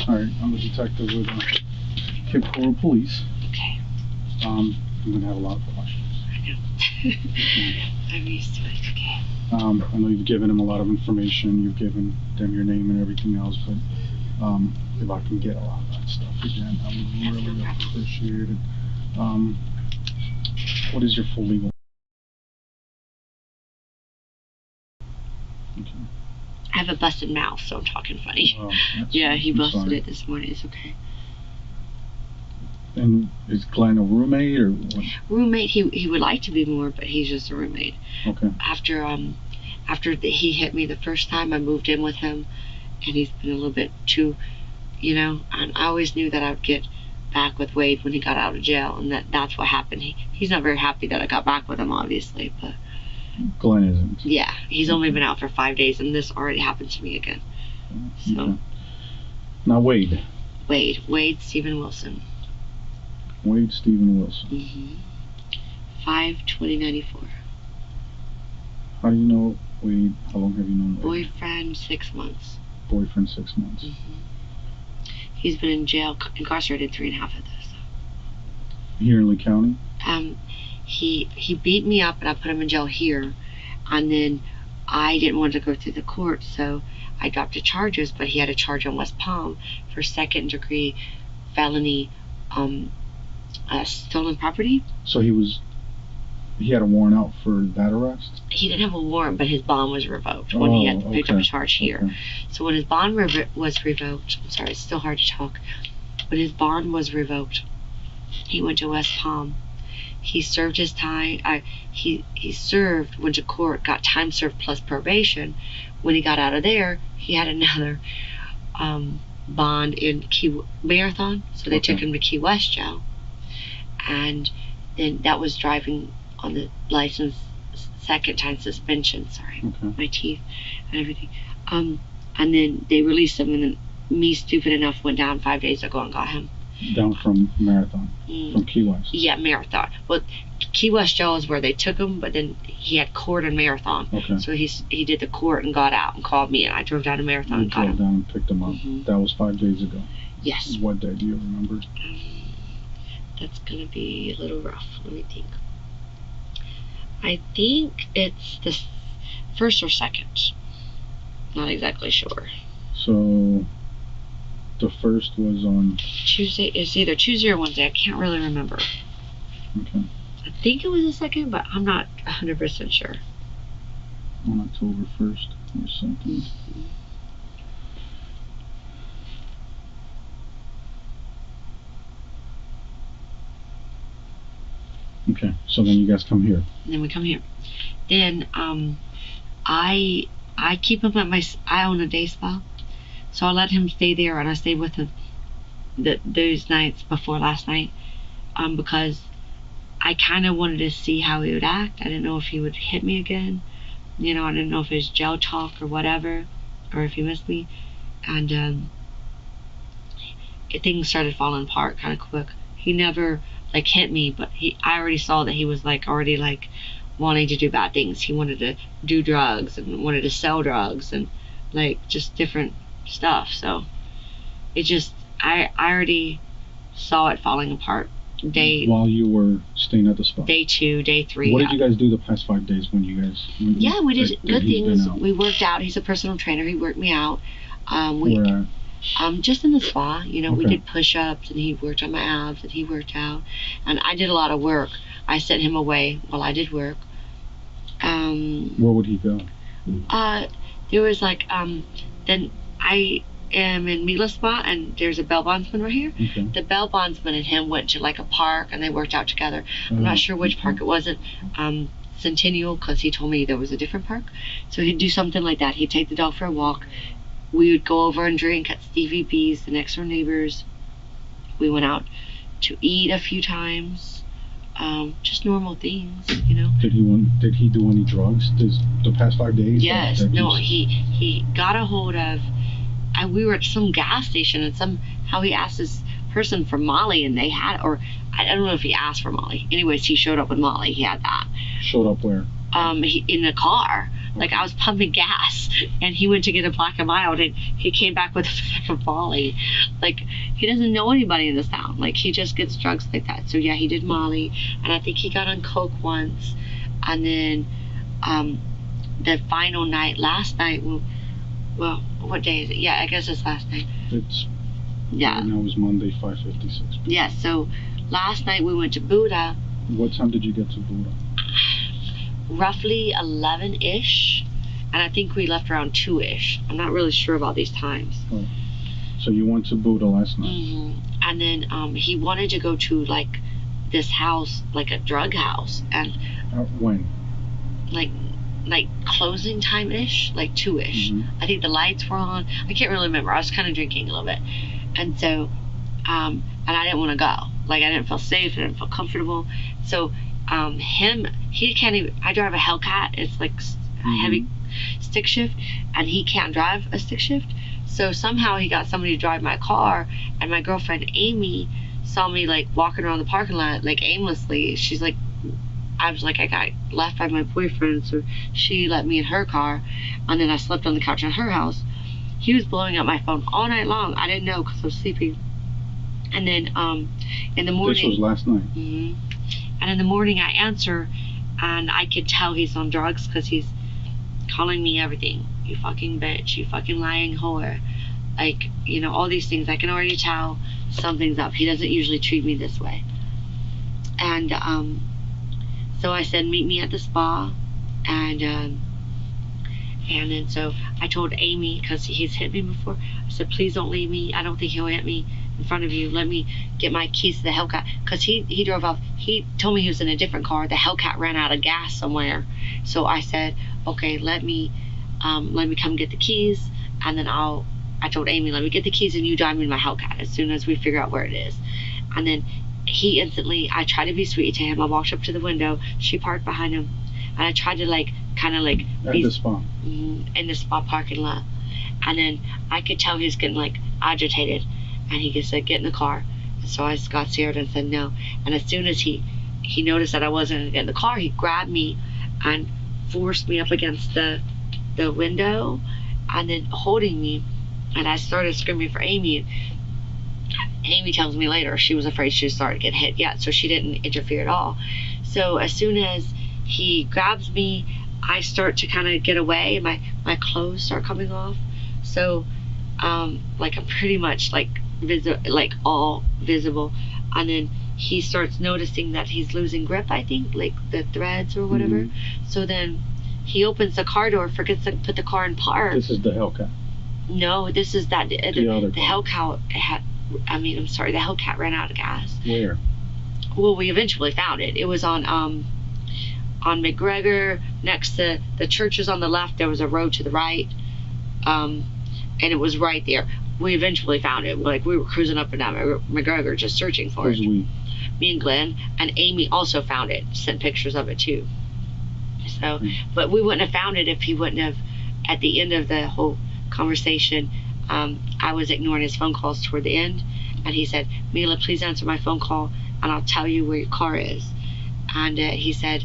All right, I'm a detective with Cape Coral Police. Okay. I'm gonna have a lot of questions. I know. I'm used to it. Okay. I know you've given them a lot of information. You've given them your name and everything else, but if I can get a lot of that stuff again, I would really appreciate it. What is your full legal? Okay. I have a busted mouth, so I'm talking funny. Oh, yeah, he busted sorry. it this morning. It's okay. And is Glenn a roommate or what? Roommate. He would like to be more, but he's just a roommate. Okay. After he hit me the first time, I moved in with him, and he's been a little bit too, and I always knew that I would get back with Wade when he got out of jail, and that's what happened. He's not very happy that I got back with him, obviously, but Glenn isn't. yeah, he's only been out for 5 days, and this already happened to me again. So okay. Now Wade Stephen Wilson. Wade Stephen Wilson. 5/20/94. How do you know Wade? How long have you known Wade? Boyfriend 6 months. Boyfriend 6 months. He's been in jail, incarcerated 3.5 of those. Here in Lee County? He beat me up and I put him in jail here, and then I didn't want to go through the court, so I dropped the charges, but he had a charge on West Palm for 2nd-degree felony stolen property. So he had a warrant out for that arrest? He didn't have a warrant, but his bond was revoked when he had picked up a charge here. Okay. So when his bond was revoked, I'm sorry, it's still hard to talk. When his bond was revoked, he went to West Palm. He served his time. He served, went to court, got time served plus probation. When he got out of there, he had another bond in Marathon, so they took him to Key West jail. And then that was driving on the license, 2nd time suspension. Sorry, my teeth and everything. And then they released him, and then me, stupid enough, went down 5 days ago and got him. Down from Marathon, from Key West. Yeah, Marathon. Well, Key West jail is where they took him, but then he had court in Marathon. Okay. So he did the court and got out and called me, and I drove down to Marathon and got him. Down and picked him up. That was 5 days ago. Yes. What day? Do you remember? That's gonna be a little rough. Let me think. I think it's the 1st or 2nd. Not exactly sure. So the 1st was on Tuesday. It's either Tuesday or Wednesday. I can't really remember. Okay. I think it was the 2nd, but I'm not 100% sure. On October 1st or 2nd. Okay, so then you guys come here. And then we come here. Then I keep him at I own a day spa, so I let him stay there, and I stayed with him those nights before last night, because I kind of wanted to see how he would act. I didn't know if he would hit me again. I didn't know if it was jail talk or whatever, or if he missed me. And things started falling apart kind of quick. He never hit me, but I already saw that he was already wanting to do bad things. He wanted to do drugs and wanted to sell drugs and just different stuff. So it just I already saw it falling apart. While you were staying at the spa. Day 2, day 3. What did you guys do the past 5 days when you guys? We did good things. We worked out. He's a personal trainer. He worked me out. Just in the spa, we did push-ups, and he worked on my abs, and he worked out, and I did a lot of work. I sent him away while I did work. Where would he go? There was then I am in Melisa Spa, and there's a bail bondsman right here. Okay. The bail bondsman and him went to a park, and they worked out together. I'm not sure which park. It wasn't Centennial, because he told me there was a different park. So he'd do something like that. He'd take the dog for a walk. We would go over and drink at Stevie B's, the next door neighbors. We went out to eat a few times. Just normal things, Did he do any drugs the past 5 days? Yes. No, he got a hold of. We were at some gas station, and somehow he asked this person for Molly, and they had, or I don't know if he asked for Molly. Anyways, he showed up with Molly. He had that. Showed up where? In the car. Like, I was pumping gas, and he went to get a black and mild, and he came back with a pack of Molly. Like, he doesn't know anybody in this town. Like, he just gets drugs like that. So, yeah, he did Molly, and I think he got on coke once. And then the final night, last night, well, what day is it? Yeah, I guess it's last night. Yeah. Right now is Monday, 5:56. Yeah, so last night we went to Buddha. What time did you get to Buddha? Roughly 11-ish, and I think we left around 2-ish. I'm not really sure about these times. Oh. So you went to Buddha last night. Mm-hmm. And then he wanted to go to like this house, like a drug house, and when? Like closing time-ish, like 2-ish. Mm-hmm. I think the lights were on. I can't really remember. I was kind of drinking a little bit, and so and I didn't want to go. Like, I didn't feel safe. I didn't feel comfortable. So he can't even. I drive a Hellcat. It's like a heavy stick shift, and he can't drive a stick shift. So somehow he got somebody to drive my car, and my girlfriend Amy saw me like walking around the parking lot like aimlessly. She's like, I was like, I got left by my boyfriend, so she let me in her car, and then I slept on the couch in her house. He was blowing up my phone all night long. I didn't know because I was sleeping. And then in the morning. This was last night. Mm-hmm. And in the morning I answer, and I could tell he's on drugs because he's calling me everything. You fucking bitch. You fucking lying whore. Like, you know, all these things. I can already tell something's up. He doesn't usually treat me this way. And so I said, meet me at the spa. And then so I told Amy, because he's hit me before, I said, please don't leave me. I don't think he'll hit me in front of you. Let me get my keys to the Hellcat. Because he drove off. He told me he was in a different car. The Hellcat ran out of gas somewhere. So I said, okay, let me come get the keys. And then I told Amy, let me get the keys and you drive me to my Hellcat as soon as we figure out where it is. And then he instantly, I tried to be sweet to him. I walked up to the window. She parked behind him. And I tried to kind of At the spa. In the spa parking lot. And then I could tell he was getting like agitated. And he just said, get in the car. And so I got scared and said no. And as soon as he noticed that I wasn't going to get in the car, he grabbed me and forced me up against the window and then holding me. And I started screaming for Amy. Amy tells me later she was afraid she started getting hit yet, so she didn't interfere at all. So as soon as he grabs me, I start to kind of get away, and my clothes start coming off. So like I'm pretty much like all visible. And then he starts noticing that he's losing grip, I think, like the threads or whatever. Mm-hmm. So then he opens the car door, forgets to put the car in park. This is the Hellcat. No, this is that the Hellcat had. The Hellcat ran out of gas. Where? Well, we eventually found it. It was on McGregor, next to the churches on the left. There was a road to the right, and it was right there. We eventually found it. Like, we were cruising up and down McGregor just searching for it. Me and Glenn, and Amy also found it. Sent pictures of it too. So, but we wouldn't have found it if he wouldn't have. At the end of the whole conversation, I was ignoring his phone calls toward the end, and he said, Mila, please answer my phone call and I'll tell you where your car is. And he said,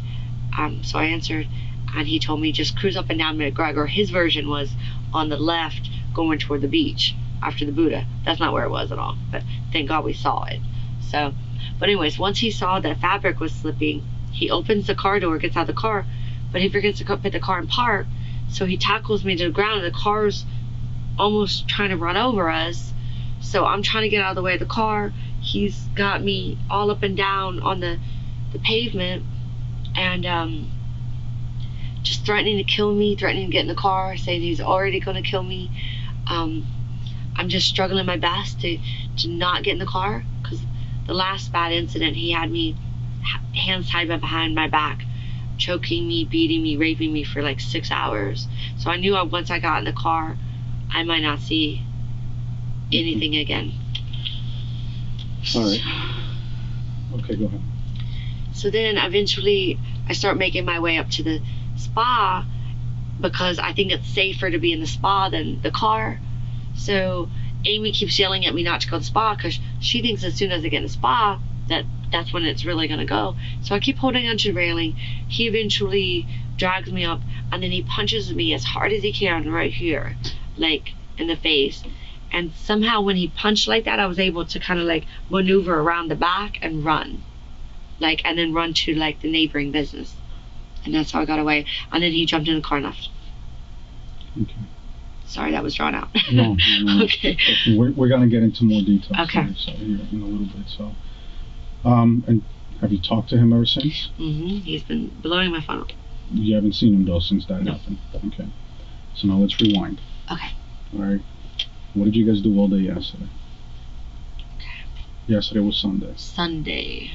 so I answered, and he told me just cruise up and down McGregor. His version was on the left going toward the beach after the Buddha. That's not where it was at all, but thank God we saw it. So, but anyways, once he saw the fabric was slipping, he opens the car door, gets out of the car, but he forgets to put the car in park. So he tackles me to the ground, and the car's almost trying to run over us. So I'm trying to get out of the way of the car. He's got me all up and down on the pavement, and just threatening to kill me, threatening to get in the car, saying he's already going to kill me. I'm just struggling my best to not get in the car, because the last bad incident, he had me hands tied behind my back, choking me, beating me, raping me for like 6 hours. So I knew once I got in the car, I might not see anything again. All right. Okay, go ahead. So then eventually I start making my way up to the spa, because I think it's safer to be in the spa than the car. So Amy keeps yelling at me not to go to the spa, because she thinks as soon as I get in the spa that that's when it's really gonna go. So I keep holding onto the railing. He eventually drags me up, and then he punches me as hard as he can right here, like in the face. And somehow when he punched like that, I was able to kind of like maneuver around the back and run, like, and then run to like the neighboring business. And that's how I got away. And then he jumped in the car and left. Okay. Sorry, that was drawn out. No. Okay. We're gonna get into more details. Okay. Here in a little bit. So, and have you talked to him ever since? He's been blowing my phone up. You haven't seen him though since that No. happened. Okay. So now let's rewind. Okay. All right. What did you guys do all day yesterday? Okay. Yesterday was Sunday. Sunday.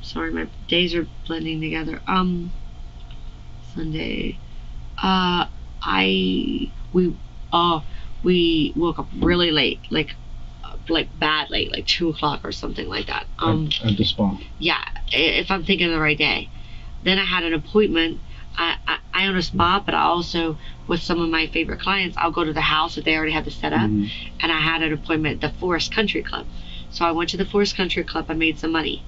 Sorry, my days are blending together. Sunday. We woke up really late, like bad late, like 2 o'clock or something like that. At the spa. Yeah, if I'm thinking of the right day. Then I had an appointment. I own a spa, but I also, with some of my favorite clients, I'll go to the house that they already have the setup. And I had an appointment at the Forest Country Club. So I went to the Forest Country Club. I made some money.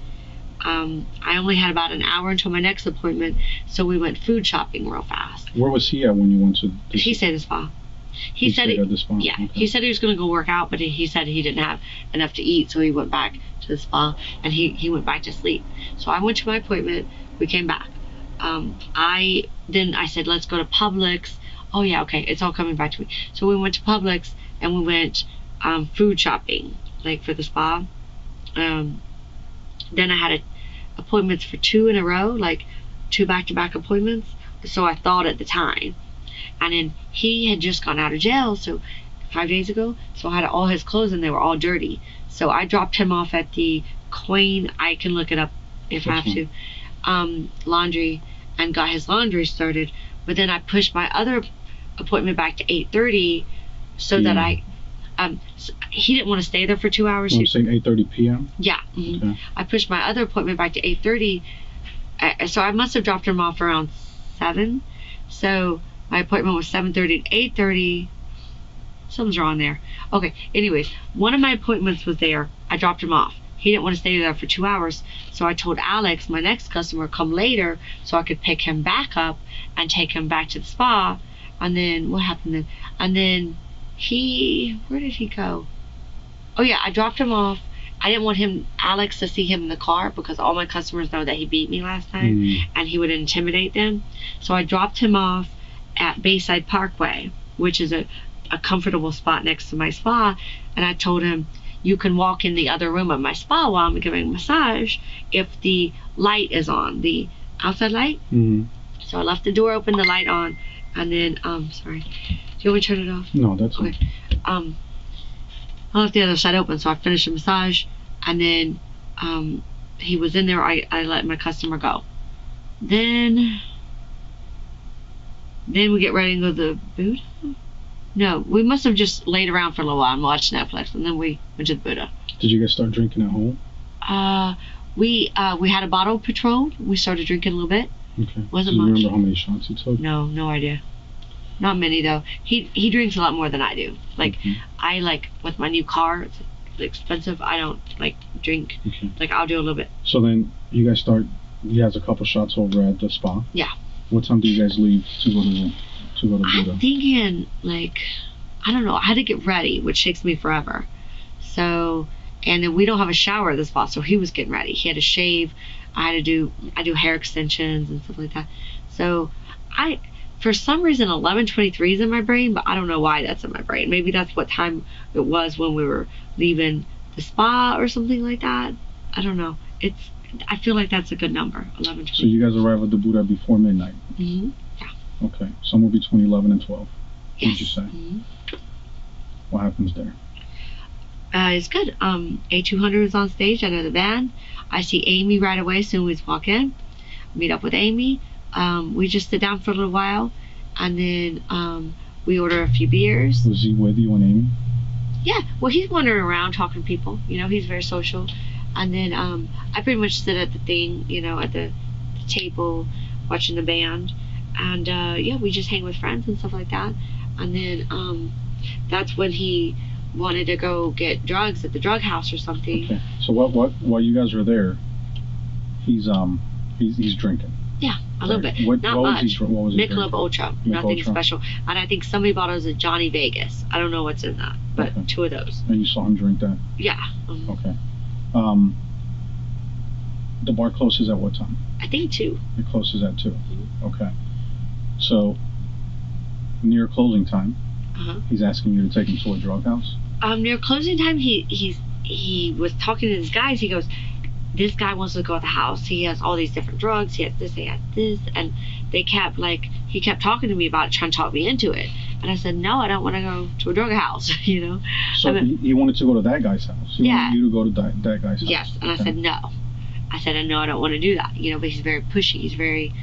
I only had about an hour until my next appointment, so we went food shopping real fast. Where was he at when you went to this? He stayed at the spa. He said stayed at the spa? Yeah, Okay. he said he was going to go work out, but he said he didn't have enough to eat, so he went back to the spa, and he went back to sleep. So I went to my appointment. We came back. I said, let's go to Publix. Oh yeah, okay, it's all coming back to me. So we went to Publix, and we went food shopping, like for the spa. Then I had appointments for 2 in a row, like 2 back-to-back appointments. So I thought at the time. And then he had just gone out of jail, so 5 days ago. So I had all his clothes and they were all dirty. So I dropped him off at the Coin, I can look it up if I have to, laundry, and got his laundry started. But then I pushed my other appointment back to 8:30 so that he didn't want to stay there for 2 hours. I'm saying 8:30 p.m.? Yeah. Okay. I pushed my other appointment back to 8:30. So I must have dropped him off around 7. So my appointment was 7:30 to 8:30. Something's wrong there. Okay. Anyways, one of my appointments was there. I dropped him off. He didn't want to stay there for 2 hours. So I told Alex, my next customer, come later so I could pick him back up and take him back to the spa. And then what happened then? And then where did he go? Oh yeah, I dropped him off. I didn't want Alex to see him in the car because all my customers know that he beat me last time and he would intimidate them. So I dropped him off at Bayside Parkway, which is a comfortable spot next to my spa. And I told him, you can walk in the other room of my spa while I'm giving a massage if the light is on, the outside light. So I left the door open, the light on, and then, sorry. Do you want me to turn it off? No, that's okay. I left the other side open, so I finished the massage, and then he was in there. I let my customer go. Then we get ready to go to the Buddha. No, we must have just laid around for a little while and watched Netflix, and then we went to the Buddha. Did you guys start drinking at home? We had a bottle of Patron. We started drinking a little bit. Okay. Wasn't Do you much. remember how many shots you took? No idea. Not many though. He drinks a lot more than I do. Like I with my new car, it's expensive. I don't like drink. Okay. Like I'll do a little bit. So then you guys he has a couple shots over at the spa. Yeah. What time do you guys leave to go to Buddha? I'm thinking I don't know. I had to get ready, which takes me forever. So, and then we don't have a shower at the spa, so he was getting ready. He had to shave. I do hair extensions and stuff like that. So for some reason 11:23 is in my brain, but I don't know why that's in my brain. Maybe that's what time it was when we were leaving the spa or something like that. I don't know. I feel like that's a good number, 11:23. So you guys arrive at the Buddha before midnight? Yeah. Okay, somewhere between 11 and 12. Yes. What'd you say? What happens there? It's good. A200 is on stage. I know the band. I see Amy right away as soon as we walk in. Meet up with Amy. We just sit down for a little while, and then we order a few beers. Was he with you and Amy? Yeah. Well, he's wandering around talking to people. He's very social. And then I pretty much sit at the thing, at the table, watching the band. And we just hang with friends and stuff like that. And then that's when he wanted to go get drugs at the drug house or something. Okay. So while you guys are there, he's drinking. Yeah, a little bit. What Not was much. what was he Michelob drinking? Ultra, nothing special. And I think somebody bought us a Johnny Vegas. I don't know what's in that, but Okay. 2 of those. And you saw him drink that? Yeah. Okay. The bar closes at what time? I think 2. It closes at 2. Mm-hmm. Okay. So near closing time, he's asking you to take him to a drug house? Near closing time, he was talking to his guys. He goes, this guy wants to go to the house. He has all these different drugs. He has this, and he kept talking to me about it, trying to talk me into it. And I said, no, I don't want to go to a drug house, you know. So he wanted to go to that guy's house. He wanted you to go to that guy's house. Yes, and I said no. I said, no, I don't want to do that, you know. But he's very pushy. He's very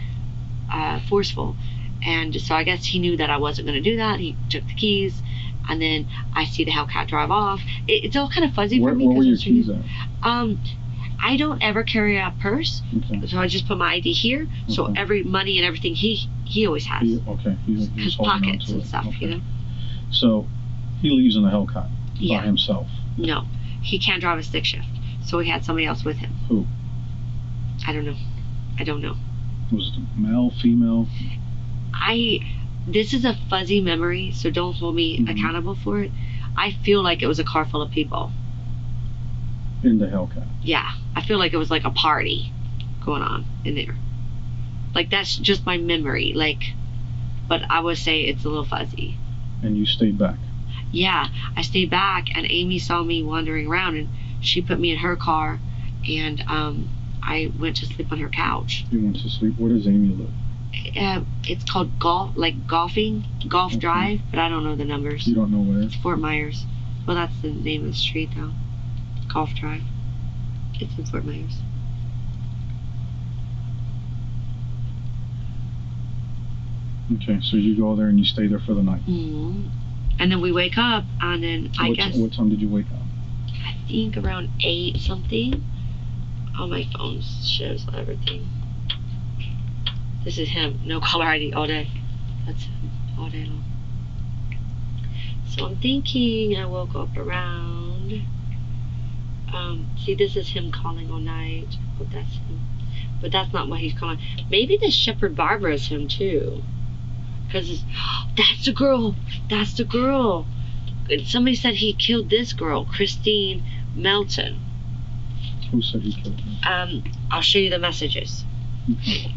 forceful, and so I guess he knew that I wasn't going to do that. He took the keys, and then I see the Hellcat drive off. It's all kind of fuzzy for me. Where were your keys at? I don't ever carry a purse, so I just put my ID here. So every money and everything he always has. His pockets and stuff, you know. So he leaves in the Hellcat by himself. No, he can't drive a stick shift, so he had somebody else with him. Who? I don't know. Was it male, female? This is a fuzzy memory, so don't hold me accountable for it. I feel like it was a car full of people. In the Hellcat? Yeah. I feel like it was like a party going on in there. Like, that's just my memory. Like, but I would say it's a little fuzzy. And you stayed back? Yeah. I stayed back, and Amy saw me wandering around, and she put me in her car, and I went to sleep on her couch. You went to sleep? Where does Amy live? It's called Golf Drive, but I don't know the numbers. You don't know where? It's Fort Myers. Well, that's the name of the street, though. Golf Drive. It's in Fort Myers. Okay, so you go there and you stay there for the night. And then we wake up, and then What time did you wake up? I think around 8 something. Oh, my phone shows everything. This is him. No caller ID all day. That's him all day long. So I'm thinking I woke up around. See, this is him calling all night. But that's him. But that's not what he's calling. Maybe the Shepherd Barber is him too. Because that's the girl. That's the girl. Somebody said he killed this girl, Christine Melton. Who said he killed her? I'll show you the messages. Okay.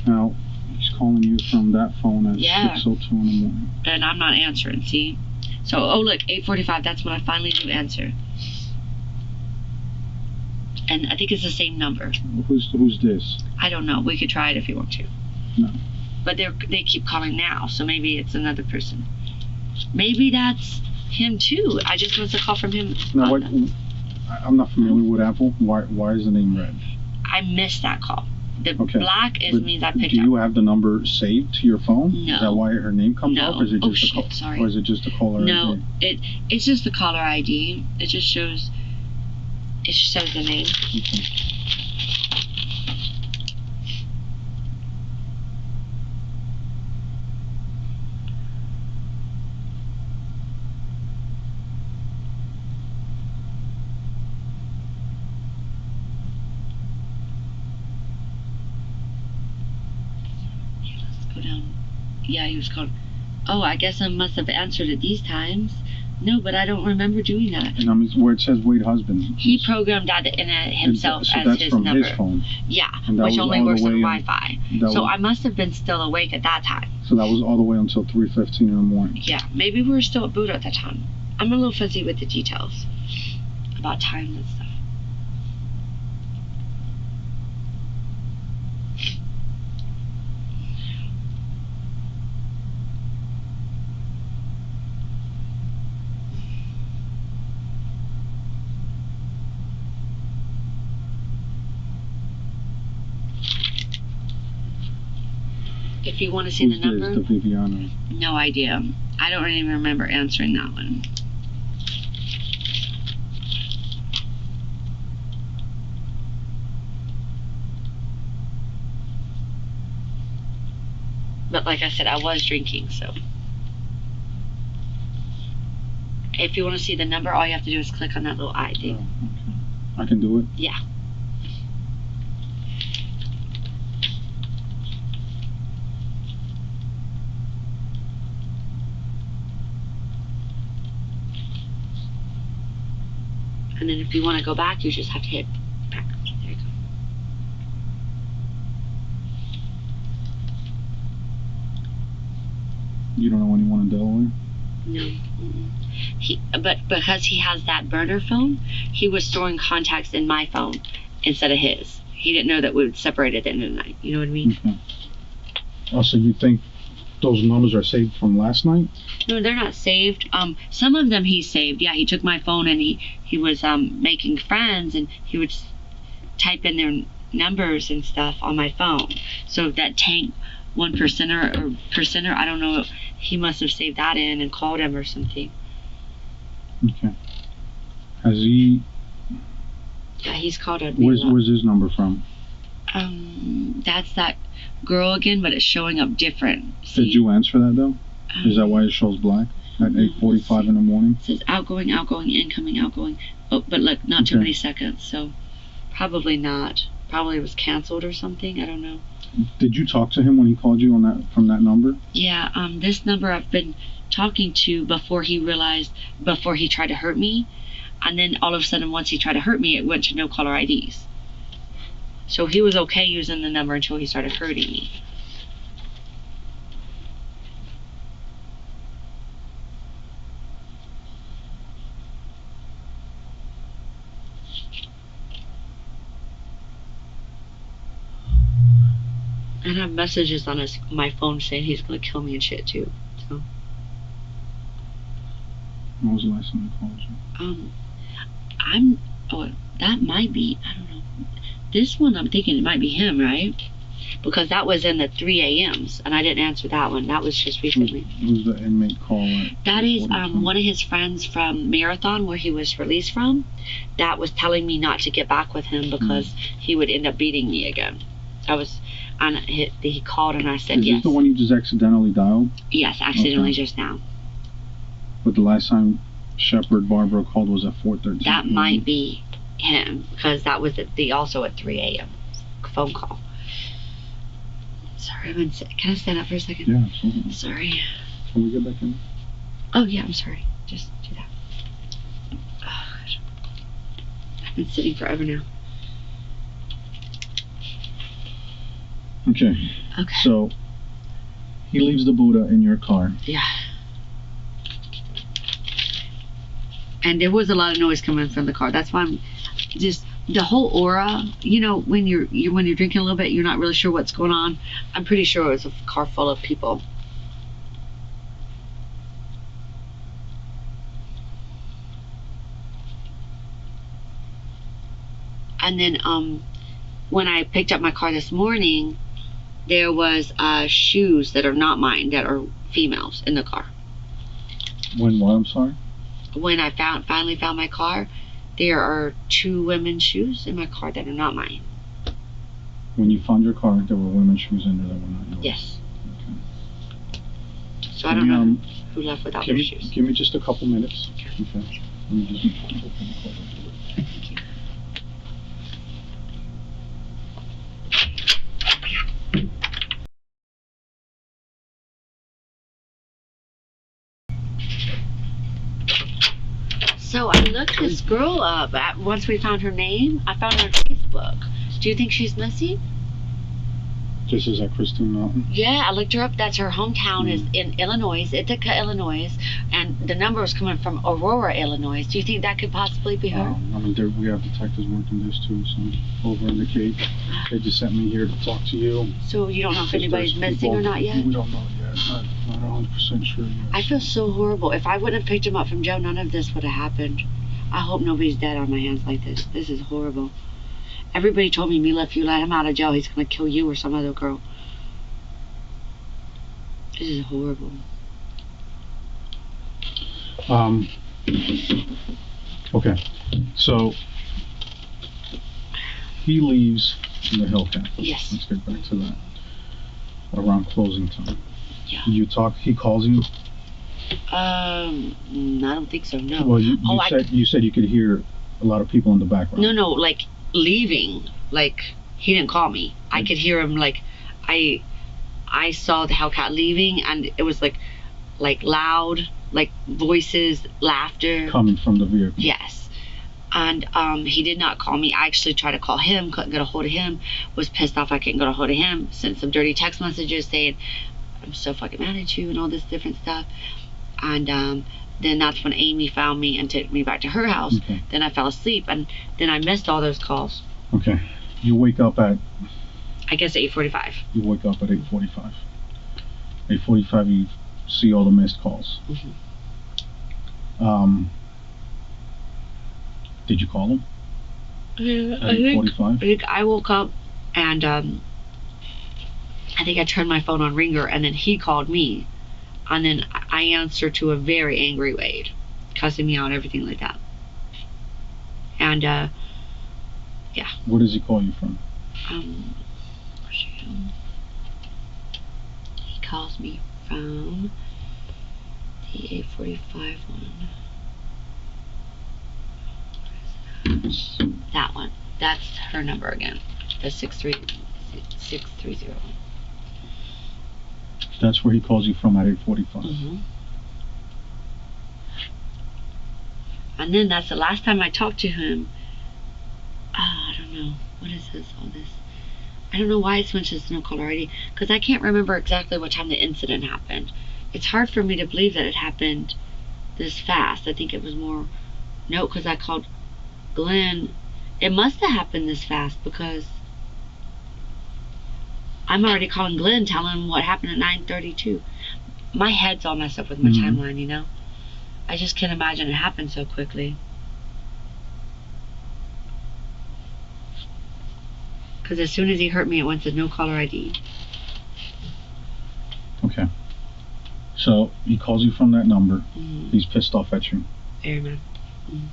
Now, he's calling you from that phone at 6:02 in the morning. And I'm not answering, see? So, oh look, 8:45, that's when I finally do answer. And I think it's the same number. Who's this? I don't know. We could try it if you want to. No. But they keep calling now, so maybe it's another person. Maybe that's him too. I just missed a call from him. No, I'm not familiar with Apple. Why is the name red? I missed that call. The black means I picked up. Do you have the number saved to your phone? No. Is that why her name comes up? Or is it just sorry. Or is it just a caller ID? No, it's just the caller ID. It just shows the name. Okay. Yeah, he was called. Oh, I guess I must have answered it these times. No, but I don't remember doing that. And where it says Wade husband. He programmed that in himself so as that's his from number. His phone. Yeah, which only works on Wi-Fi. So I must have been still awake at that time. So that was all the way until 3:15 in the morning. Yeah, maybe we were still at Buddha at that time. I'm a little fuzzy with the details about time and stuff. If you want to see the number. The Viviana? No idea. I don't even remember answering that one. But like I said, I was drinking, so. if you want to see the number, all you have to do is click on that little eye Oh, thing. okay. I can do it? Yeah. And then if you want to go back, you just have to hit back. There you go. You don't know anyone in Delaware? No. But because he has that burner phone, he was storing contacts in my phone instead of his. He didn't know that we would separate at the end of the night. You know what I mean? Okay. Oh, so you think those numbers are saved from last night? No, they're not saved. Some of them he saved. Yeah, he took my phone and he was making friends, and he would type in their numbers and stuff on my phone. So that Tank 1%er or percenter, I don't know, he must have saved that in and called him or something. Okay. Has he? Yeah, he's called a. Where's his number from? That's that girl again, but it's showing up different. See? Did you answer that though? Is that why it shows black at 8:45 in the morning? It says outgoing, outgoing, incoming, outgoing. Oh, but look, not too many seconds, so probably not. Probably it was canceled or something. I don't know. Did you talk to him when he called you on that from that number? Yeah. This number I've been talking to before he tried to hurt me, and then all of a sudden once he tried to hurt me, it went to no caller IDs. So he was okay using the number until he started hurting me. And I have messages on my phone saying he's gonna kill me and shit too. So. When was the last time he called you? That might be, I don't know. This one, I'm thinking it might be him, right? Because that was in the 3 a.m.s, and I didn't answer that one. That was just recently. Who's the inmate caller? That is one of his friends from Marathon, where he was released from. That was telling me not to get back with him because he would end up beating me again. He called and I said yes. Is this the one you just accidentally dialed? Yes, accidentally just now. But the last time Shepard Barbara called was at 4:13. That might be him, because that was also at 3 a.m. phone call. Sorry, can I stand up for a second? Yeah, absolutely. Sorry. Can we get back in? Oh yeah, I'm sorry. Just do that. Oh, gosh. I've been sitting forever now. Okay. So he leaves the Buddha in your car. Yeah. And there was a lot of noise coming from the car. That's why I'm just the whole aura. You know, when you're drinking a little bit, you're not really sure what's going on. I'm pretty sure it was a car full of people. And then when I picked up my car this morning, there was shoes that are not mine, that are females in the car. When what? I'm sorry? When I finally found my car, there are 2 women's shoes in my car that are not mine. When you found your car, there were women's shoes in there that were not yours? Yes. Okay. So I don't know who left without their shoes. Give me just a couple minutes. Okay. Let me just open the car. Thank you. So I looked this girl up. Once we found her name, I found her on Facebook. Do you think she's missing? This is at Christine Mountain? Yeah, I looked her up. That's her hometown is in Illinois, Ithaca, Illinois, and the number was coming from Aurora, Illinois. Do you think that could possibly be her? I mean, we have detectives working this too, so over in the Cape. They just sent me here to talk to you. So you don't know if anybody's missing or not yet? We don't know yet. Not 100% sure yet. I feel so horrible. If I wouldn't have picked him up from Joe, none of this would have happened. I hope nobody's dead on my hands like this. This is horrible. Everybody told me, Mila, if you let him out of jail, he's going to kill you or some other girl. This is horrible. Okay. So, he leaves the Hellcat. Yes. Let's get back to that. Around closing time. Yeah. He calls you? I don't think so. No. Well, you said you could hear a lot of people in the background. No, like leaving. Like he didn't call me. I could hear him. Like I saw the Hellcat leaving, and it was like loud, like voices, laughter coming from the vehicle. Yes. And he did not call me. I actually tried to call him, couldn't get a hold of him, was pissed off I couldn't get a hold of him, sent some dirty text messages saying I'm so fucking mad at you and all this different stuff. And then that's when Amy found me and took me back to her house. Okay. Then I fell asleep, and then I missed all those calls. Okay. You wake up at, I guess, 8:45. You wake up at 8:45. 8:45 you see all the missed calls. Mm-hmm. Did you call him? Yeah, at 8:45? I think I woke up, and I think I turned my phone on ringer, and then he called me, and then I answered to a very angry Wade, cussing me out, everything like that. And yeah. Where does he call you from? He calls me from the 8:45 one. That one. That's her number again. The 630. That's where he calls you from at 8:45. Mm-hmm. And then that's the last time I talked to him. I don't know. What is this? All this. I don't know why it's mentioned no caller ID, because I can't remember exactly what time the incident happened. It's hard for me to believe that it happened this fast. I think it was more. No, because I called Glenn. It must have happened this fast, because I'm already calling Glenn, telling him what happened at 9:32. My head's all messed up with my timeline, you know? I just can't imagine it happened so quickly. Because as soon as he hurt me, it went to no caller ID. Okay. So he calls you from that number. Mm-hmm. He's pissed off at you. Very mad. Mm-hmm.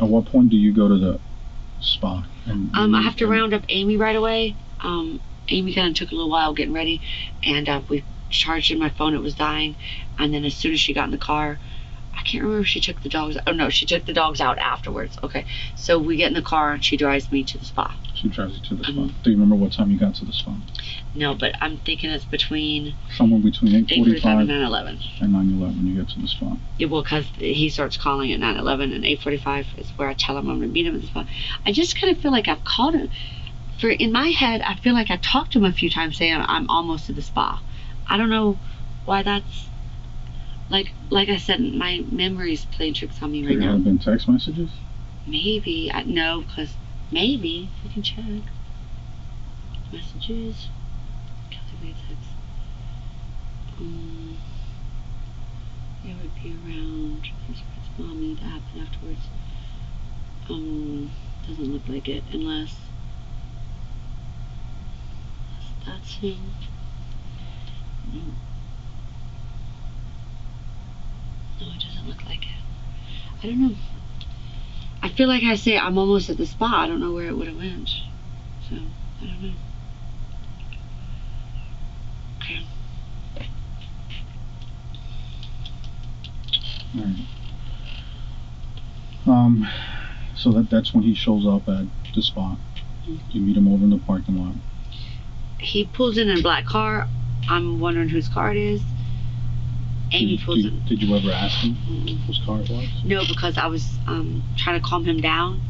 At what point do you go to the spa? I have to round up Amy right away. Amy kind of took a little while getting ready, and we charged in my phone. It was dying, and then as soon as she got in the car, I can't remember if she took the dogs. Oh no, she took the dogs out afterwards. Okay, so we get in the car and she drives me to the spa. She drives you to the spa. Do you remember what time you got to the spa? No, but I'm thinking it's between somewhere between 8:45 and 9:11. And 9:11 you get to the spa. Yeah, well, because he starts calling at 9:11, and 8:45 is where I tell him I'm going to meet him at the spa. I just kind of feel like I've called him. In my head, I feel like I talked to him a few times saying I'm almost to the spa. I don't know why that's. Like I said, my memory's playing tricks on me right now. Could it have been text messages? Maybe. No, because maybe. We can check. Messages. Calculate text. It would be around. It's mommy that happened afterwards. Doesn't look like it unless that's him. No. No, it doesn't look like it. I don't know. I feel like I say I'm almost at the spot. I don't know where it would have went. So, I don't know. Okay. Alright. So that's when he shows up at the spot. Mm-hmm. You meet him over in the parking lot. He pulls in a black car. I'm wondering whose car it is. Amy pulls in. Did you ever ask him whose car it was? No, because I was trying to calm him down,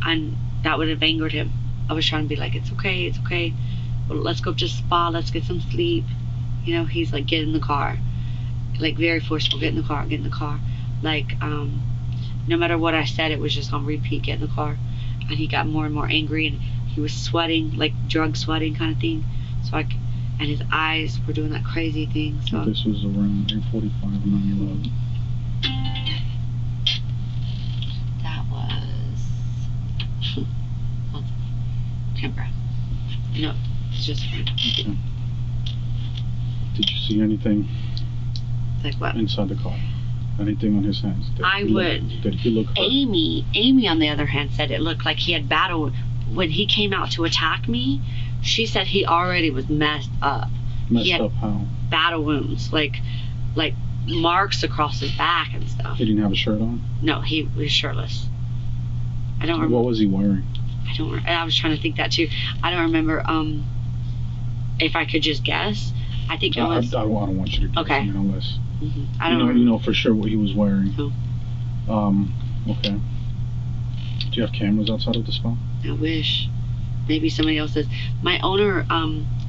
and that would have angered him. I was trying to be like, it's okay. Well, let's go to the spa. Let's get some sleep. You know, he's like, get in the car. Like, very forceful, get in the car. Like, no matter what I said, it was just on repeat, get in the car. And he got more and more angry, and he was sweating, like drug sweating kind of thing. So and his eyes were doing that crazy thing. So this was around 8:45 and 9:11. That was Tempera. No, it's just him. Okay. Did you see anything? Like what? Inside the car? Anything on his hands? Did he look hurt? Amy, on the other hand, said it looked like he had battle. When he came out to attack me, she said he already was messed up. Messed up how? Battle wounds, like marks across his back and stuff. He didn't have a shirt on? No, he was shirtless. I don't remember. What was he wearing? I was trying to think that too. I don't remember. If I could just guess, I think it was. I don't want you to guess. Okay. Unless I don't remember. You know for sure what he was wearing. Oh. Okay. Do you have cameras outside of the spa? I wish. Maybe somebody else does. My owner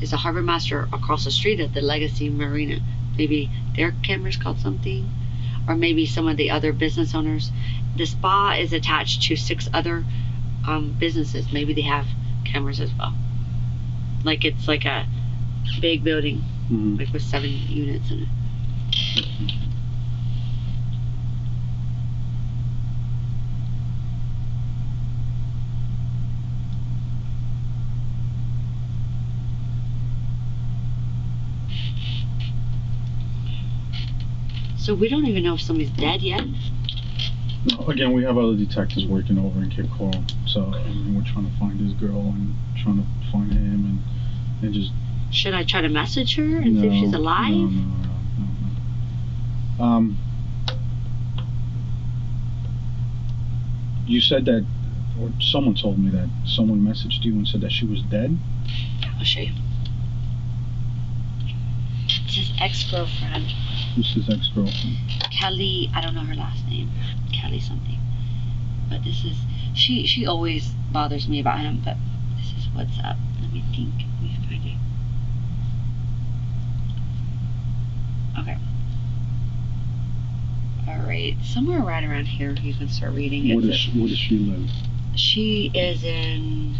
is a harbor master across the street at the Legacy Marina. Maybe their cameras caught something, or maybe some of the other business owners. The spa is attached to 6 other businesses. Maybe they have cameras as well. Like it's like a big building, like with 7 units in it. So we don't even know if somebody's dead yet. No, again, we have other detectives working over in Cape Coral, so we're trying to find this girl and trying to find him and just. Should I try to message her and see if she's alive? No. You said that, or someone told me that someone messaged you and said that she was dead. I'll show you. It's his ex-girlfriend. Who's his ex-girlfriend? Kelly, I don't know her last name. Kelly something. But this is, she always bothers me about him, but this is what's up. Let me think. Let me find it. Okay. Alright, somewhere right around here you can start reading. Where does she live? She is in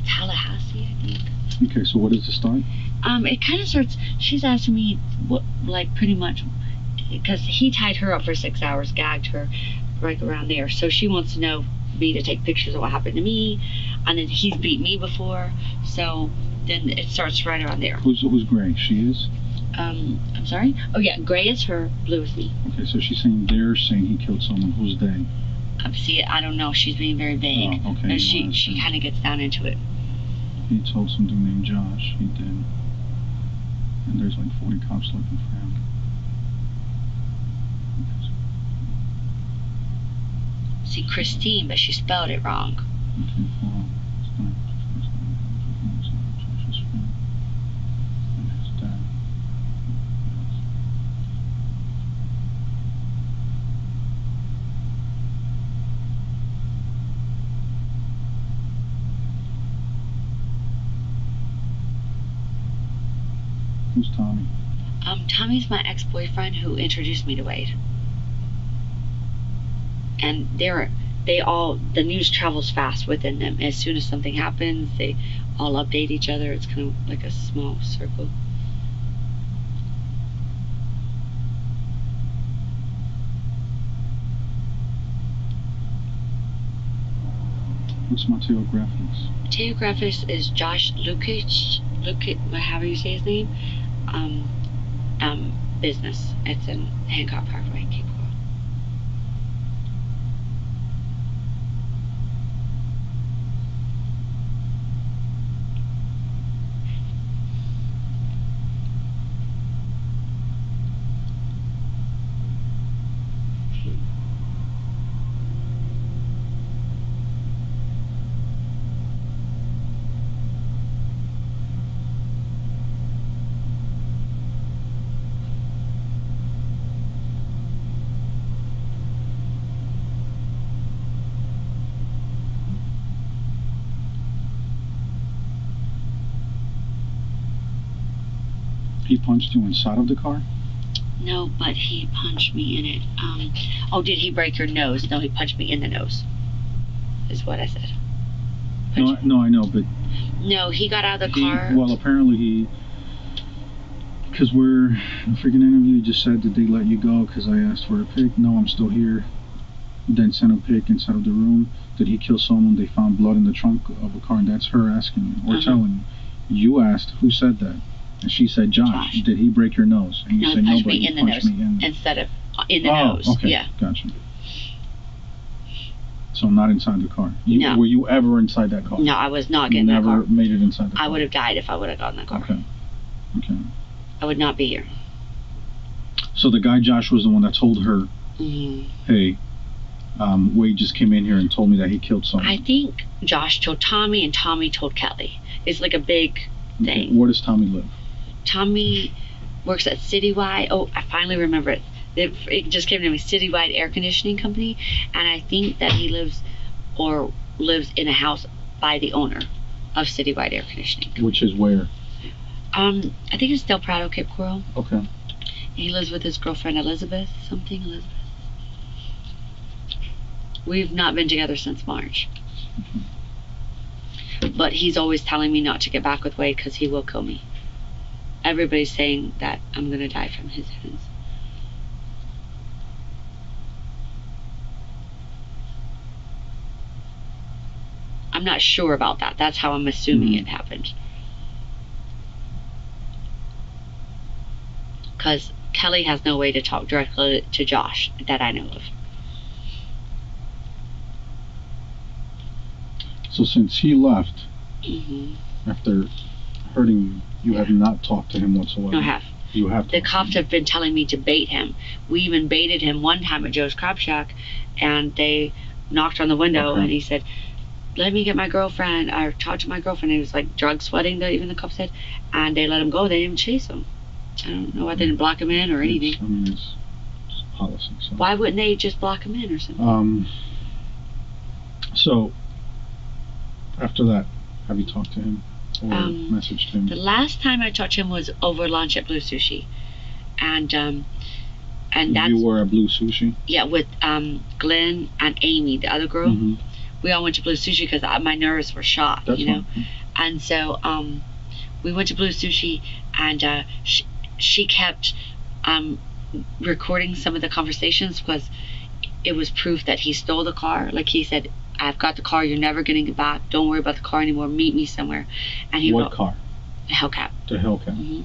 Tallahassee, I think. Okay, so what does it start? It kind of starts, she's asking me what, like pretty much, because he tied her up for 6 hours, gagged her right around there. So she wants to know me to take pictures of what happened to me, and then he's beat me before. So then it starts right around there. Who's Gray? She is? I'm sorry? Oh yeah, Gray is her, blue is me. Okay, so she's saying they're saying he killed someone. Who's they? See, I don't know. She's being very vague. Oh, okay. And she kind of gets down into it. He told something named Josh. He did. And there's like 40 cops looking for him. See, Christine, but she spelled it wrong. Okay, well, it's not Josh's friend. And his dad. Who's Tommy? Tommy's my ex-boyfriend who introduced me to Wade. And the news travels fast within them. As soon as something happens, they all update each other. It's kind of like a small circle. What's Mateo Graphics? Mateo Graphics is Josh Lukic, however you say his name. Business. It's in Hancock Parkway, Cape Coral. He punched you inside of the car? No, but he punched me in it. Did he break your nose? No, he punched me in the nose, is what I said. No, I know, but... No, he got out of the car. Well, apparently because we're in a freaking interview, he just said that they let you go because I asked for a pic. No, I'm still here. Then sent a pic inside of the room. Did he kill someone? They found blood in the trunk of a car, and that's her asking you, or telling you. You asked, who said that? And she said, Josh. Did he break your nose? And you said, no, but he punched me in the nose. Instead of in the nose. Okay. Yeah. Gotcha. So not inside the car. No. Were you ever inside that car? No, I was not getting that car. Never made it inside the car? I would have died if I would have gotten that car. Okay. Okay. I would not be here. So the guy Josh was the one that told her, Mm-hmm. hey, Wade just came in here and told me that he killed someone. I think Josh told Tommy and Tommy told Kelly. It's like a big thing. Where does Tommy live? Tommy works at Citywide. Oh, I finally remember it. It just came to me, Citywide Air Conditioning Company. And I think that he lives in a house by the owner of Citywide Air Conditioning Company. Which is where? I think it's Del Prado, Cape Coral. Okay. And he lives with his girlfriend Elizabeth. We've not been together since March. Mm-hmm. But he's always telling me not to get back with Wade because he will kill me. Everybody's saying that I'm gonna die from his hands. I'm not sure about that. That's how I'm assuming it happened. Because Kelly has no way to talk directly to Josh that I know of. So since he left, Mm-hmm. after hurting you, you have not talked to him whatsoever. No, I have. You have. The cops have been telling me to bait him. We even baited him one time at Joe's Crab Shack, and they knocked on the window, and he said, let me get my girlfriend, or talk to my girlfriend. And he was like drug sweating, even the cops said, and they let him go. They didn't even chase him. I don't know why they didn't block him in or anything. I mean, it's policy. So. Why wouldn't they just block him in or something? So, after that, have you talked to him or messaged him? The last time I talked to him was over lunch at Blue Sushi, and that's, you were at Blue Sushi? Yeah, with Glenn and Amy, the other girl. Mm-hmm. We all went to Blue Sushi because my nerves were shot, That's you know. fine. And so we went to Blue Sushi, and she kept recording some of the conversations because it was proof that he stole the car. Like he said, I've got the car, you're never getting it back, don't worry about the car anymore, meet me somewhere. And he What car? The Hellcat. The Hellcat. Mm-hmm.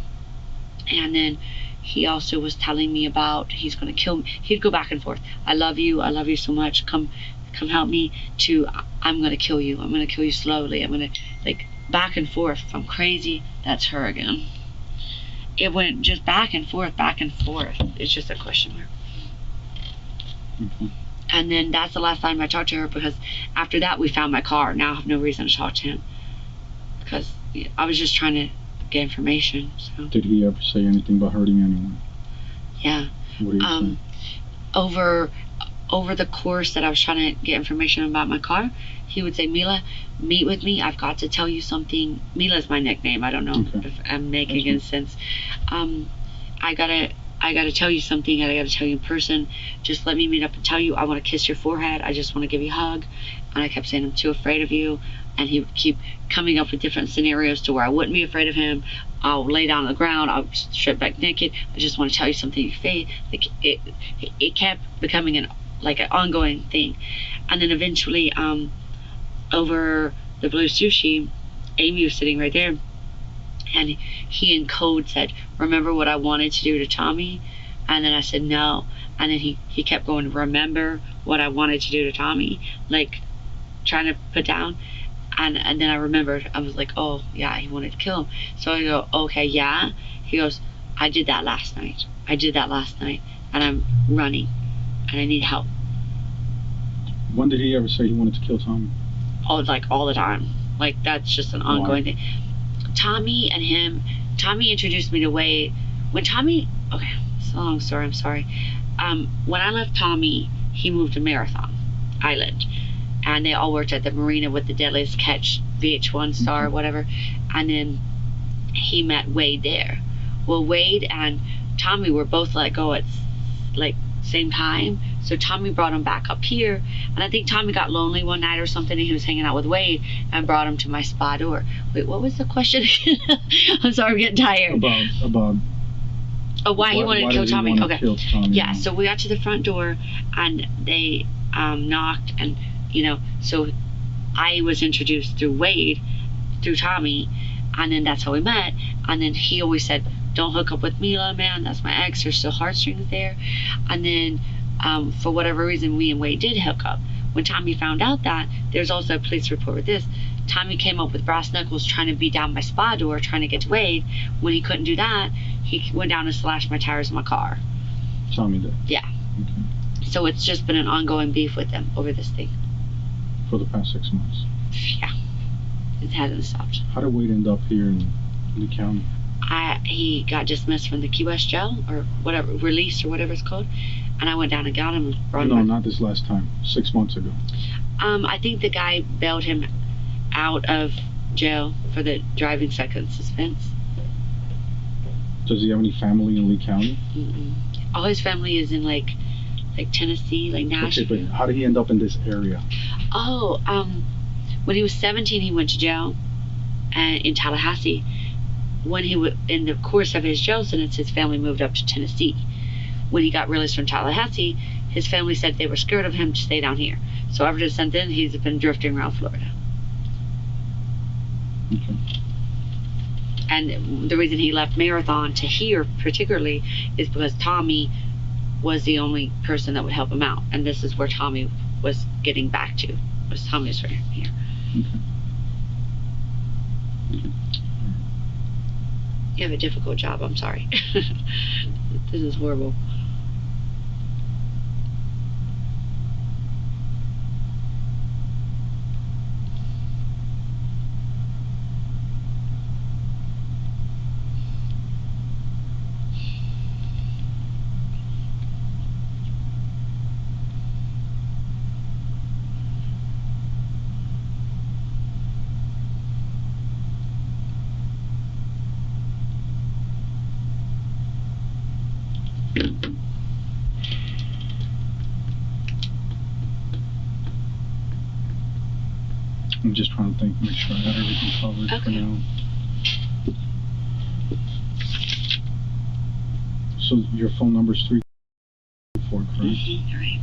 And then he also was telling me about he's going to kill me. He'd go back and forth. I love you so much, come help me, to I'm going to kill you, I'm going to kill you slowly, I'm going to, like, back and forth. If I'm crazy, that's her again. It went just back and forth. It's just a question mark. Mm-hmm. And then that's the last time I talked to her, because after that we found my car. Now I have no reason to talk to him because I was just trying to get information. So. Did he ever say anything about hurting anyone? Yeah. What did he say? Over the course that I was trying to get information about my car, he would say, Mila, meet with me. I've got to tell you something. Mila's my nickname. I don't know if I'm making any sense. I gotta tell you something, and I gotta tell you in person. Just let me meet up and tell you. I want to kiss your forehead. I just want to give you a hug. And I kept saying, I'm too afraid of you. And he would keep coming up with different scenarios to where I wouldn't be afraid of him. I'll lay down on the ground. I'll strip back naked. I just want to tell you something in your face. Like it kept becoming an ongoing thing. And then eventually, over the Blue Sushi, Amy was sitting right there, and he in code said, remember what I wanted to do to Tommy? And then I said no. And then he kept going, remember what I wanted to do to Tommy, like trying to put down. And then I remembered. I was like, oh yeah, he wanted to kill him. So I go, okay, yeah. He goes, I did that last night, and I'm running and I need help. When did he ever say he wanted to kill Tommy? All the time. Like, that's just an ongoing thing. Tommy introduced me to Wade. Okay, it's a long story, I'm sorry. When I left Tommy, he moved to Marathon Island, and they all worked at the marina with the Deadliest Catch VH1 star or whatever, and then he met Wade there. Well, Wade and Tommy were both let go at same time, so Tommy brought him back up here, and I think Tommy got lonely one night or something, and he was hanging out with Wade and brought him to my spa door. Wait, what was the question again? I'm sorry, I'm getting tired. About why he wanted to kill Tommy. Okay. Kill Tommy. Yeah, so we got to the front door, and they knocked, and so I was introduced through Wade, through Tommy, and then that's how we met. And then he always said, don't hook up with Mila, man, that's my ex, there's still heartstrings there. And then for whatever reason, we and Wade did hook up. When Tommy found out that, there's also a police report with this. Tommy came up with brass knuckles trying to beat down my spa door, trying to get to Wade. When he couldn't do that, he went down and slashed my tires in my car. Tommy did? Yeah. Okay. So it's just been an ongoing beef with them over this thing. For the past 6 months? Yeah. It hasn't stopped. How did Wade end up here in Lee County? He got dismissed from the Key West jail, or whatever, released, or whatever it's called, and I went down and got him and brought him. No, not this last time. 6 months ago. I think the guy bailed him out of jail for the driving second suspense. Does he have any family in Lee County? Mm-mm. All his family is in like Tennessee, like Nashville. Okay, but how did he end up in this area? Oh, when he was 17, he went to jail, and in Tallahassee. When he was in the course of his jail sentence, his family moved up to Tennessee. When he got released from Tallahassee, his family said they were scared of him to stay down here. So ever since then, he's been drifting around Florida. Okay. And the reason he left Marathon to here particularly is because Tommy was the only person that would help him out. And this is where Tommy was getting back to, was Tommy's right here. Okay. Okay. You have a difficult job, I'm sorry. This is horrible. I'm just trying to think, make sure I got everything covered for now. So your phone number's 344, correct? Mm-hmm, right.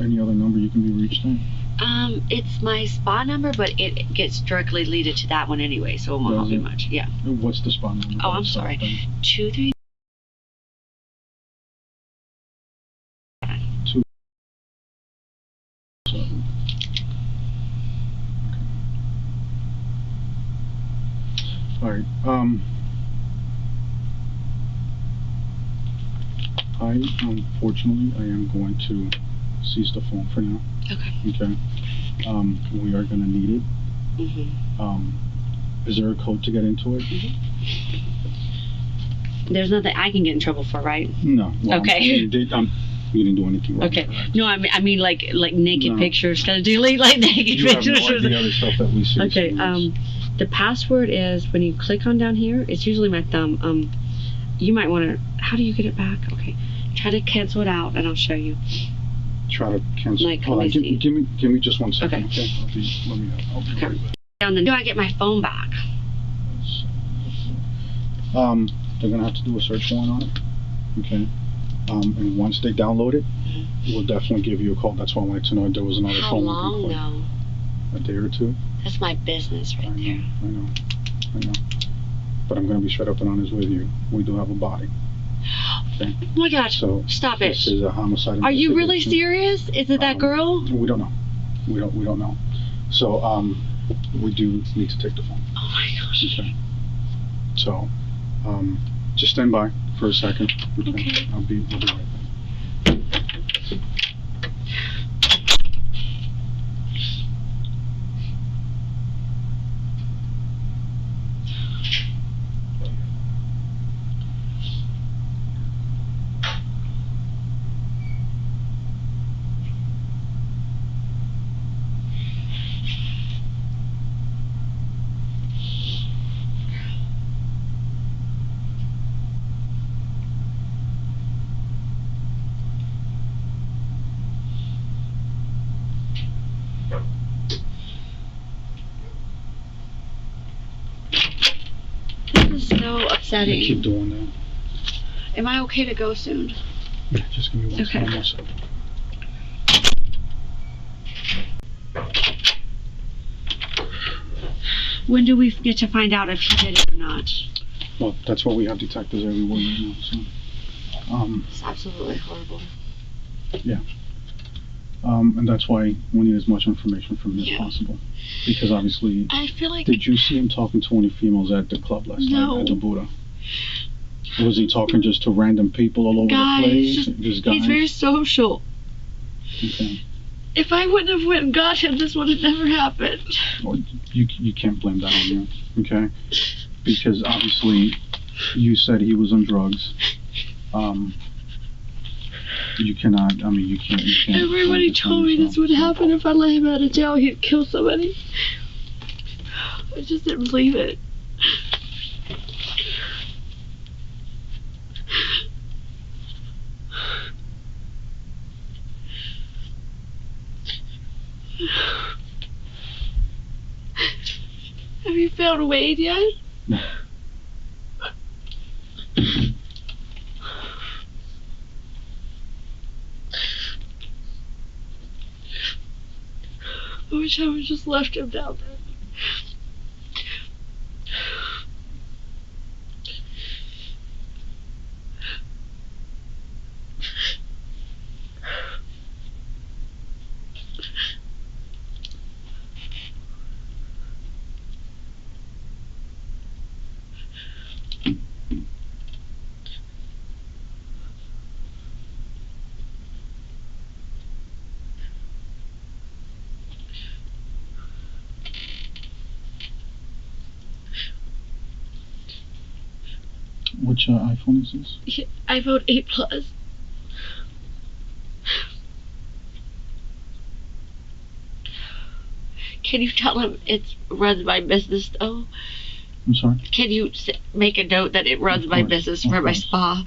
Any other number you can be reached at? It's my spa number, but it gets directly leaded to that one anyway, so it won't help me much. Yeah. What's the spa number? Oh, I'm sorry. 23. All right. Unfortunately, I am going to seize the phone for now. Okay. Okay. We are going to need it. Mm-hmm. Is there a code to get into it? Mm-hmm. There's nothing I can get in trouble for, right? No. Well, okay. You didn't do anything wrong. Okay. Correct? No, I mean like naked pictures. Can I delete like naked pictures? You have no idea the stuff that we see. Okay. The password is when you click on down here. It's usually my thumb. You might want to. How do you get it back? Okay. Try to cancel it out, and I'll show you. Try to cancel. Like, hold on, give me just 1 second. Okay. I'll be right back. Down then, do I get my phone back? They're gonna have to do a search warrant on it. Okay. And once they download it, we'll definitely give you a call. That's why I wanted to know if there was another How phone. How long though? A day or two. That's my business right there. I know. But I'm gonna be straight up and honest with you. We do have a body. Okay. Oh my God! So stop it. This is a homicide. Are you really serious? Is it that girl? We don't know. We don't know. So we do need to take the phone. Oh my gosh. Okay. So just stand by for a second. Okay. I'll be right back. So upsetting. Keep doing that. Am I okay to go soon? Yeah, just give me one second. When do we get to find out if he did it or not? Well, that's why we have detectives everywhere right now. So, it's absolutely horrible. Yeah. And that's why we need as much information from him as possible. Because obviously, I feel like. Did you see him talking to any females at the club last night at the Buddha? Was he talking just to random people all over the place? Just guys? He's very social. Okay. If I wouldn't have went and got him, this would have never happened. Well, you can't blame that on you, okay? Because obviously you said he was on drugs. You cannot, I mean, you can't. Everybody told me this would happen if I let him out of jail. He'd kill somebody. I just didn't believe it. Have you found Wade yet? No. I wish I would just left him down there. Which iPhone is this? iPhone 8 Plus. Can you tell him it runs my business though? I'm sorry? Can you make a note that it runs my business for my spa?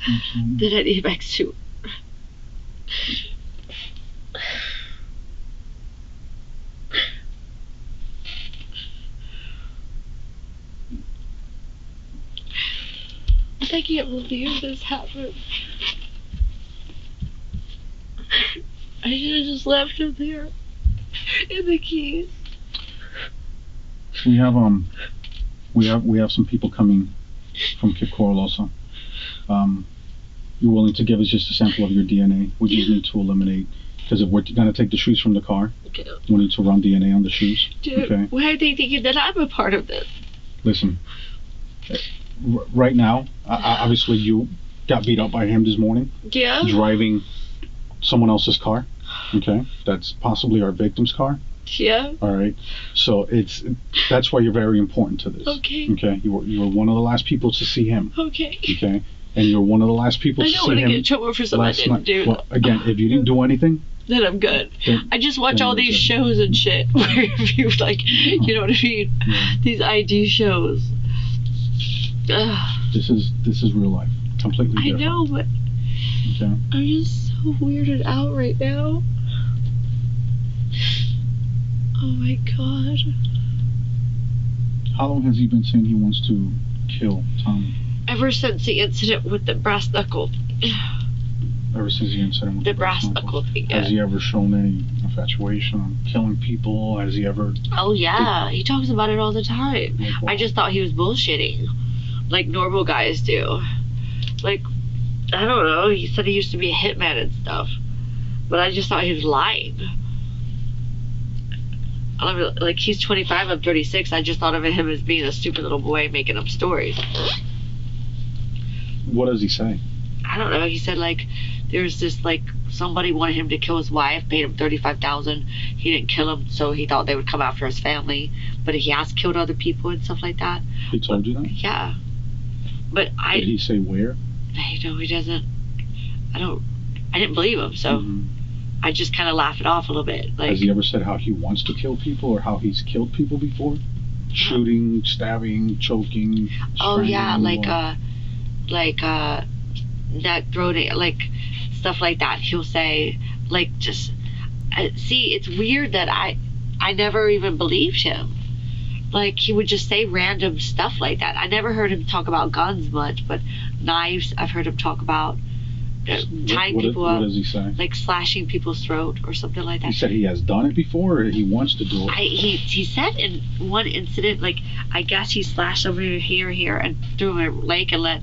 That I need back soon. I can't believe this happened. I should have just left him there. And the keys. We have some people coming from Cape Coral also. You're willing to give us just a sample of your DNA? We just need to eliminate, because if we're gonna take the shoes from the car, we need to run DNA on the shoes. Dude, okay? Why are they thinking that I'm a part of this? Listen, right now, obviously you got beat up by him this morning. Yeah. Driving someone else's car. Okay, that's possibly our victim's car. Yeah. All right. So that's why you're very important to this. Okay. Okay. You were one of the last people to see him. Okay. Okay. And you're one of the last people to see him. I don't want to get in trouble for something I didn't do. Well, again, if you didn't do anything, then I'm good. I just watch all these shows and shit where you like, you know what I mean? Yeah. These ID shows. This is real life. Completely different. I know, but okay. I'm just so weirded out right now. Oh my god. How long has he been saying he wants to kill Tommy? Ever since the incident with the brass knuckle. Ever since the incident with the brass knuckle thing, yeah. Has he ever shown any infatuation on killing people? Has he ever... Oh yeah, he talks about it all the time. Like, I just thought he was bullshitting. Like normal guys do. Like, I don't know, he said he used to be a hitman and stuff. But I just thought he was lying. Like, he's 25, I'm 36. I just thought of him as being a stupid little boy making up stories. What does he say? I don't know. He said, like, there's this, like, somebody wanted him to kill his wife, paid him $35,000. He didn't kill him, so he thought they would come after his family. But he has killed other people and stuff like that. He told you that? Yeah. But Did he say where? No, he doesn't. I didn't believe him, so... I just kind of laugh it off a little bit. Like, has he ever said how he wants to kill people or how he's killed people before? Shooting, stabbing, choking, oh yeah, like neck, throat, like stuff like that. He'll say, like, just see, it's weird that I never even believed him. Like, he would just say random stuff like that. I never heard him talk about guns much, but knives I've heard him talk about. Tying people up. What does he say? Like slashing people's throat or something like that. He said he has done it before, or he wants to do it. He said in one incident, like, I guess he slashed over here, and threw him in a lake and let,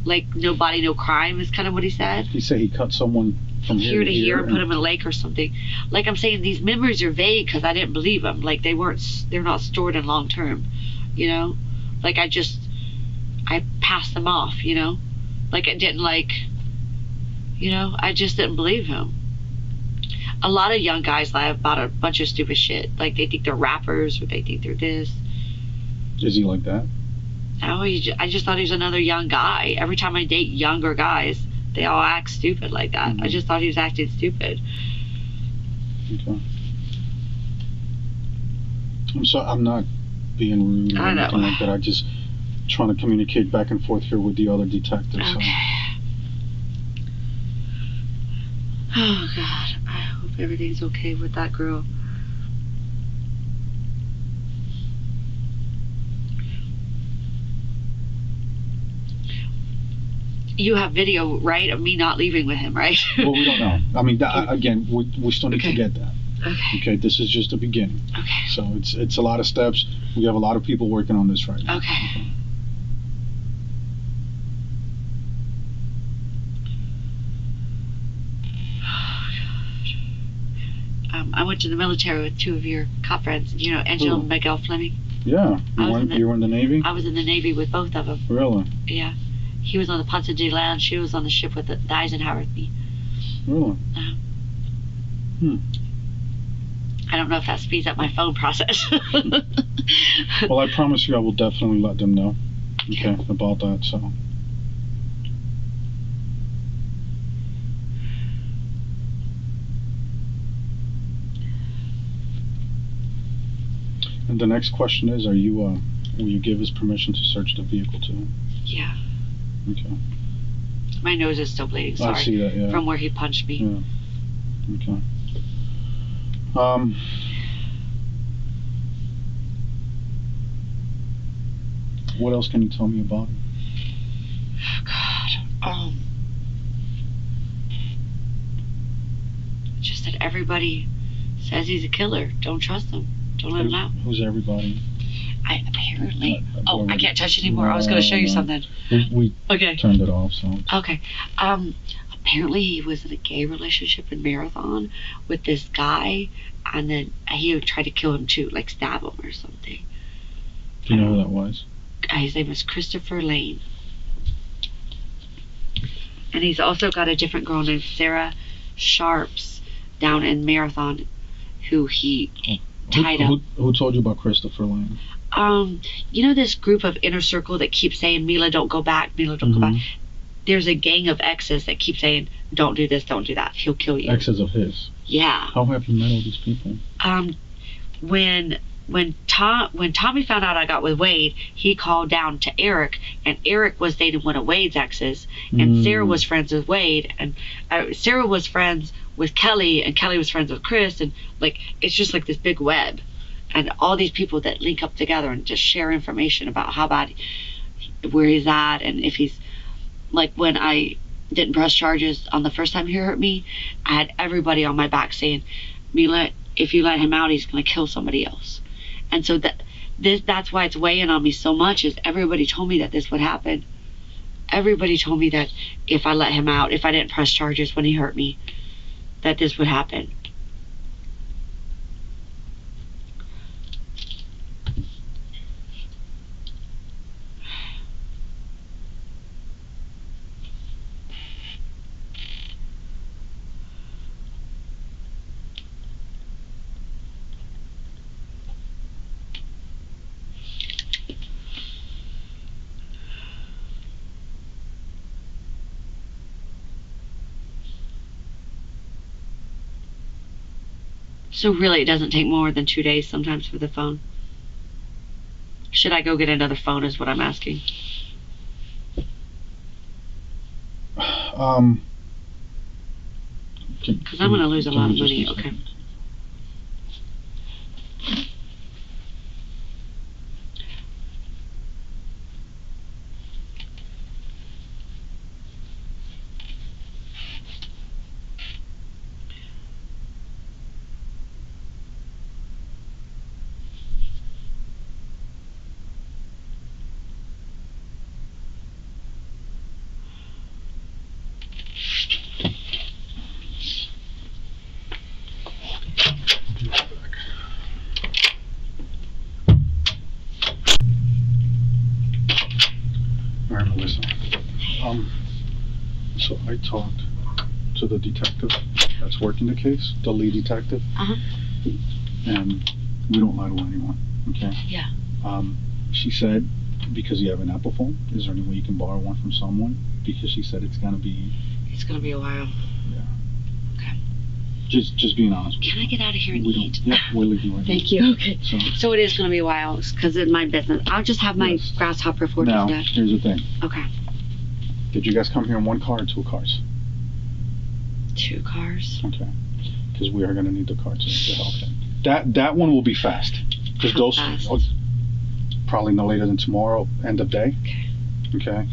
like, no body, no crime is kind of what he said. He said he cut someone from here to here and put him in a lake or something. Like, I'm saying, these memories are vague because I didn't believe them. Like, they're not stored in long term, you know? Like, I passed them off, you know? Like, I didn't I just didn't believe him. A lot of young guys lie about a bunch of stupid shit. Like, they think they're rappers, or they think they're this. Is he like that? No, I just thought he was another young guy. Every time I date younger guys, they all act stupid like that. I just thought he was acting stupid. Okay. I'm not being rude or anything like that. I just trying to communicate back and forth here with the other detectives. Okay. So. Oh God, I hope everything's okay with that girl. You have video, right, of me not leaving with him, right? Well, we don't know. I mean, again, we still need to get that. Okay. This is just the beginning. Okay. So it's a lot of steps. We have a lot of people working on this right now. Okay. I went to the military with 2 of your cop friends. You know, Angel and Miguel Fleming. Yeah. You were in the Navy? I was in the Navy with both of them. Really? Yeah. He was on the Ponce de Leon. She was on the ship with the Eisenhower with me. Really? I don't know if that speeds up my phone process. Well, I promise you I will definitely let them know, about that, so. And the next question is, will you give us permission to search the vehicle too? Yeah. Okay. My nose is still bleeding, sorry. I see that, yeah. From where he punched me. Yeah. Okay. What else can you tell me about it? God. Just that everybody says he's a killer. Don't trust him. Don't let him out. Who's everybody? Apparently. I can't touch it anymore. I was going to show you something. We turned it off, so. Okay. Apparently he was in a gay relationship in Marathon with this guy, and then he tried to kill him too, like stab him or something. Do you know who that was? His name was Christopher Lane. And he's also got a different girl named Sarah Sharps down in Marathon who he tied up. Who told you about Christopher Lane? You know this group of Inner Circle that keeps saying, Mila, don't go back, Mila, don't go back? There's a gang of exes that keep saying, don't do this, don't do that, he'll kill you. Exes of his? Yeah. How have you met all these people? When Tommy found out I got with Wade, he called down to Eric, and Eric was dating one of Wade's exes, and Sarah was friends with Wade, and Sarah was friends with Kelly, and Kelly was friends with Chris, and it's just like this big web, and all these people that link up together and just share information about how bad, where he's at, and if he's, when I didn't press charges on the first time he hurt me, I had everybody on my back saying, Mila, if you let him out, he's going to kill somebody else. And so that's why it's weighing on me so much, is everybody told me that this would happen. Everybody told me that if I let him out, if I didn't press charges when he hurt me, that this would happen. So really, it doesn't take more than 2 days sometimes for the phone. Should I go get another phone is what I'm asking. Because I'm going to lose a lot of money. Okay. Alright, Melissa. I talked to the detective that's working the case, the lead detective. Uh-huh. And we don't lie to anyone, okay? Yeah. She said, because you have an Apple phone, is there any way you can borrow one from someone? Because she said it's gonna be a while. Yeah. Okay. Just being honest with you. Can I get out of here and eat? Yeah, we're leaving right Thank now. you. Okay. So it is gonna be a while, because it's my business. I'll just have my Yes. grasshopper for Now, that. here's the thing. Okay. Did you guys come here in one car or two cars? 2 cars. Okay. Because we are gonna need the car to help him. That one will be fast. Because How those fast? probably no later than tomorrow, end of day. Okay. Okay.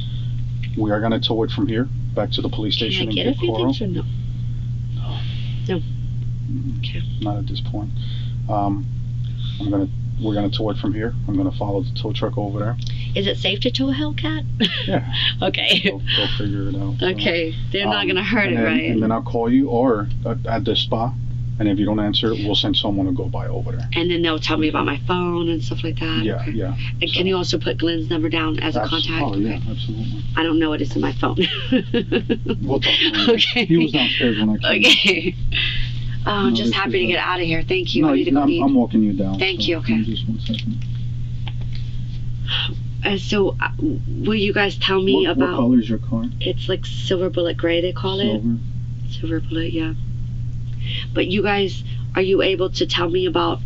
We are gonna tow it from here back to the police station Can I and get a get few Coral. things or no? No. Okay. Not at this point. We're gonna tow it from here. I'm gonna follow the tow truck over there. Is it safe to tow a Hellcat? Yeah. Okay. They'll figure it out. Okay. They're not gonna hurt and it, then, right? And then I'll call you or at the spa. And if you don't answer, we'll send someone to go by over there. And then they'll tell me about my phone and stuff like that. Yeah, Okay. yeah. And can you also put Glenn's number down as a contact? Oh, yeah, absolutely. I don't know what is in my phone. We'll talk to him. Okay. He was downstairs when I came. Okay. Oh, I'm No, just this happy is to get out of here. Thank you. No, I need to go eat. I'm walking you down. Thank so you, okay. give me just 1 second. So, will you guys tell me What about? color is your car? It's like silver bullet gray. They call it. Silver. Silver bullet, yeah. But you guys, are you able to tell me about,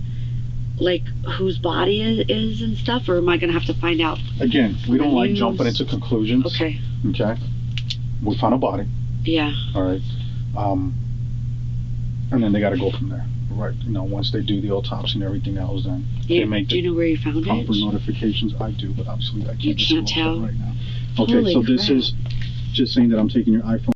like, whose body it is and stuff, or am I gonna have to find out? Again, we don't like News. jumping into conclusions. Okay. Okay. We found a body. Yeah. All right. And then they got to go from there. Right. You know, once they do the autopsy and everything else, then they make Do you the know where you found proper it? notifications. I do, but obviously I can't You can't disclose that tell? right now. Okay, Holy so this crap. is just saying that I'm taking your iPhone.